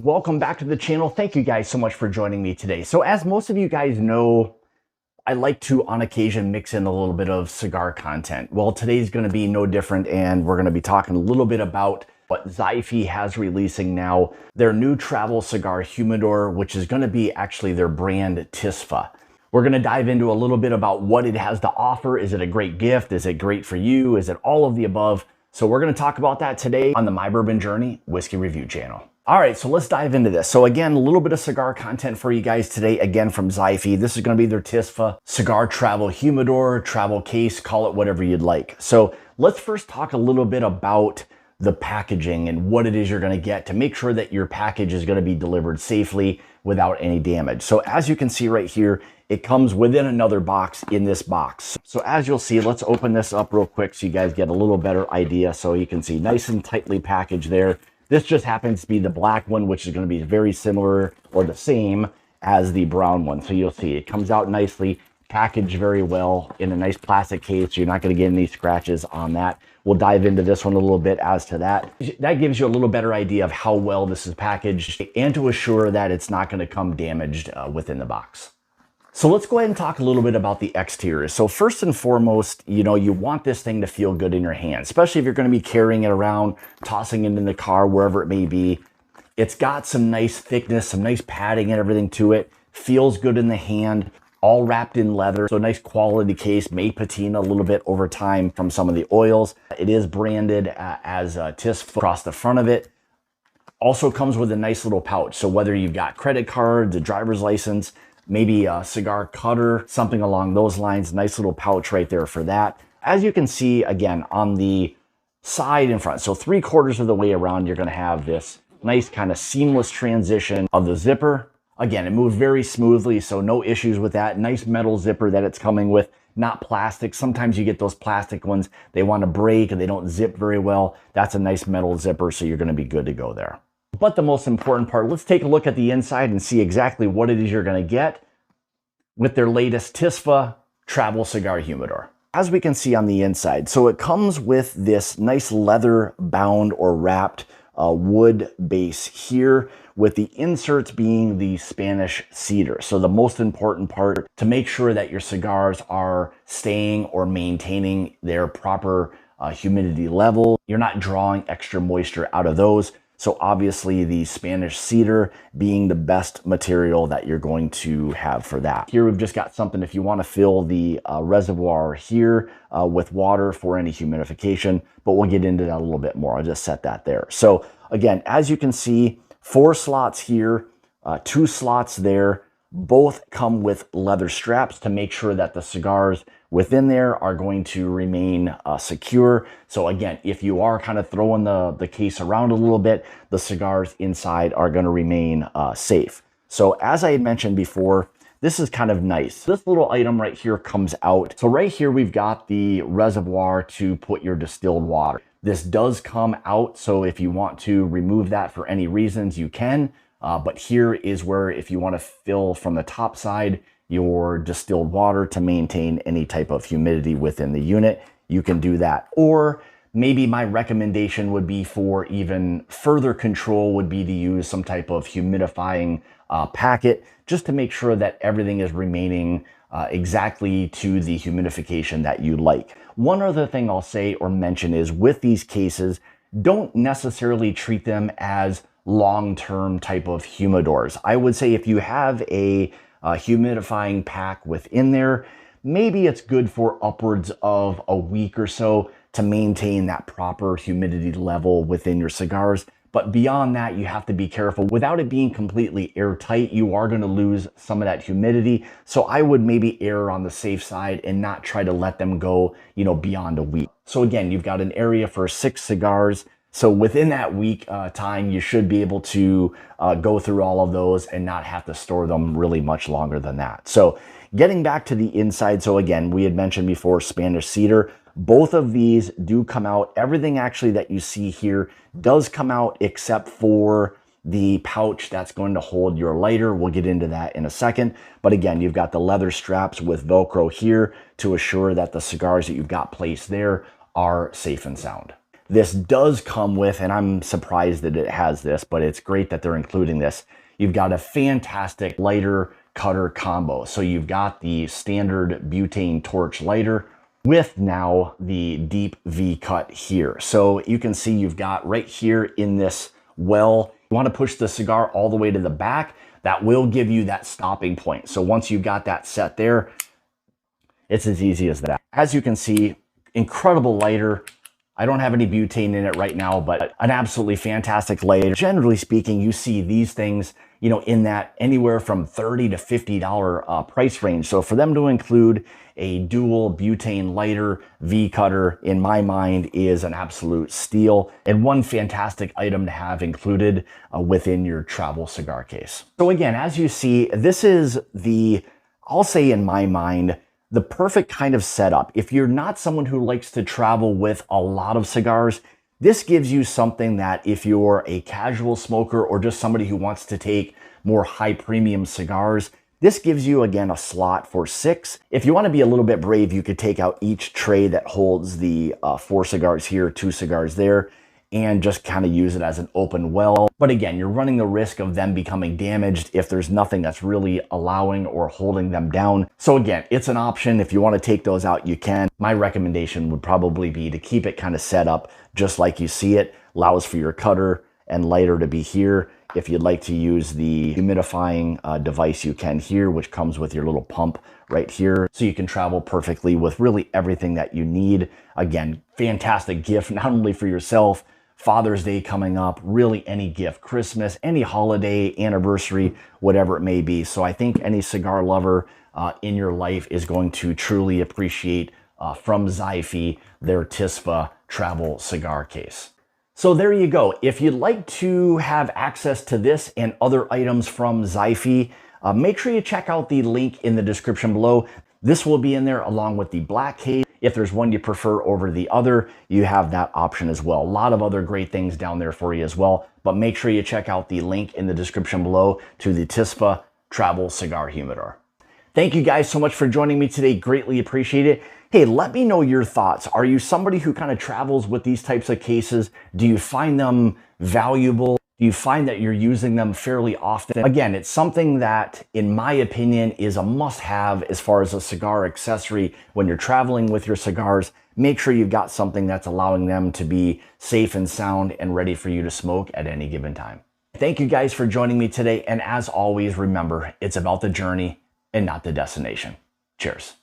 Welcome back to the channel. Thank you guys so much for joining me today. So as most of you guys know, I like to on occasion mix in a little bit of cigar content. Well, today's going to be no different, and we're going to be talking a little bit about what Xifei has releasing now, their new travel cigar humidor, which is going to be actually their brand TISFA. We're going to dive into a little bit about what it has to offer. Is it a great gift? Is it great for you? Is it all of the above? So we're going to talk about that today on the My Bourbon Journey Whiskey Review channel. All right, so let's dive into this. So again, a little bit of cigar content for you guys today, again from Xifei. This is going to be their TISFA Cigar Travel Humidor, travel case, call it whatever you'd like. So let's first talk a little bit about the packaging and what it is you're going to get to make sure that your package is going to be delivered safely without any damage. So as you can see right here, it comes within another box in this box. So as you'll see, let's open this up real quick so you guys get a little better idea. So you can see nice and tightly packaged there. This just happens to be the black one, which is going to be very similar or the same as the brown one. So you'll see it comes out nicely, packaged very well in a nice plastic case. You're not going to get any scratches on that. We'll dive into this one a little bit as to that. That gives you a little better idea of how well this is packaged and to assure that it's not going to come damaged within the box. So let's go ahead and talk a little bit about the exterior. So first and foremost, you want this thing to feel good in your hand, especially if you're going to be carrying it around, tossing it in the car, wherever it may be. It's got some nice thickness, some nice padding and everything to it. Feels good in the hand, all wrapped in leather. So nice quality case, may patina a little bit over time from some of the oils. It is branded as TISFA across the front of it. Also comes with a nice little pouch. So whether you've got credit cards, a driver's license, maybe a cigar cutter, something along those lines. Nice little pouch right there for that. As you can see, again, on the side and front, so 3/4 of the way around, you're going to have this nice kind of seamless transition of the zipper. Again, it moves very smoothly, so no issues with that. Nice metal zipper that it's coming with, not plastic. Sometimes you get those plastic ones, they want to break and they don't zip very well. That's a nice metal zipper, so you're going to be good to go there. But the most important part, let's take a look at the inside and see exactly what it is you're going to get with their latest TISFA Travel Cigar Humidor. As we can see on the inside, so it comes with this nice leather bound or wrapped wood base here, with the inserts being the Spanish cedar. So the most important part to make sure that your cigars are staying or maintaining their proper humidity level. You're not drawing extra moisture out of those. So obviously the Spanish cedar being the best material that you're going to have for that. Here we've just got something if you want to fill the reservoir here with water for any humidification, but we'll get into that a little bit more. I'll just set that there. So again, as you can see, 4 slots here, 2 slots there. Both come with leather straps to make sure that the cigars within there are going to remain secure. So again, if you are kind of throwing the case around a little bit, the cigars inside are going to remain safe. So as I had mentioned before, this is kind of nice. This little item right here comes out. So right here, we've got the reservoir to put your distilled water. This does come out, so if you want to remove that for any reasons, you can. But here is where if you want to fill from the top side your distilled water to maintain any type of humidity within the unit, you can do that. Or maybe my recommendation would be for even further control would be to use some type of humidifying packet just to make sure that everything is remaining exactly to the humidification that you like. One other thing I'll say or mention is with these cases, don't necessarily treat them as long-term type of humidors. I would say if you have a humidifying pack within there, maybe it's good for upwards of a week or so to maintain that proper humidity level within your cigars. But beyond that, you have to be careful. Without it being completely airtight, you are going to lose some of that humidity. So I would maybe err on the safe side and not try to let them go, beyond a week. So again, you've got an area for 6 cigars. So within that week time, you should be able to go through all of those and not have to store them really much longer than that. So getting back to the inside, so again, we had mentioned before Spanish cedar. Both of these do come out. Everything actually that you see here does come out except for the pouch that's going to hold your lighter. We'll get into that in a second. But again, you've got the leather straps with Velcro here to assure that the cigars that you've got placed there are safe and sound. this does come with, and I'm surprised that it has this, but it's great that they're including this. You've got a fantastic lighter cutter combo. So you've got the standard butane torch lighter with now the deep V cut here. So you can see you've got right here in this well, you want to push the cigar all the way to the back. That will give you that stopping point. So once you've got that set there, it's as easy as that. As you can see, incredible lighter. I don't have any butane in it right now, but an absolutely fantastic lighter. Generally speaking, you see these things, you know, in that anywhere from $30 to $50 price range. So for them to include a dual butane lighter V cutter, in my mind, is an absolute steal and one fantastic item to have included within your travel cigar case. So again, as you see, this is the, I'll say in my mind, the perfect kind of setup. If you're not someone who likes to travel with a lot of cigars, this gives you something that if you're a casual smoker or just somebody who wants to take more high premium cigars, this gives you, again, a slot for 6. If you want to be a little bit brave, you could take out each tray that holds the 4 cigars here, 2 cigars there, and just kind of use it as an open well. But again, you're running the risk of them becoming damaged if there's nothing that's really allowing or holding them down. So again, it's an option. If you want to take those out, you can. My recommendation would probably be to keep it kind of set up just like you see it. Allows for your cutter and lighter to be here. If you'd like to use the humidifying device, you can here, which comes with your little pump right here. So you can travel perfectly with really everything that you need. Again, fantastic gift, not only for yourself, Father's Day coming up, really any gift, Christmas, any holiday, anniversary, whatever it may be. So I think any cigar lover in your life is going to truly appreciate from Xifei their TISFA travel cigar case. So there you go. If you'd like to have access to this and other items from Xifei, make sure you check out the link in the description below. This will be in there along with the black case. If there's one you prefer over the other, you have that option as well. A lot of other great things down there for you as well, but make sure you check out the link in the description below to the TISFA Travel Cigar Humidor. Thank you guys so much for joining me today. Greatly appreciate it. Hey, let me know your thoughts. Are you somebody who kind of travels with these types of cases? Do you find them valuable? Do you find that you're using them fairly often? Again, it's something that, in my opinion, is a must-have as far as a cigar accessory when you're traveling with your cigars. Make sure you've got something that's allowing them to be safe and sound and ready for you to smoke at any given time. Thank you guys for joining me today. And as always, remember, it's about the journey and not the destination. Cheers.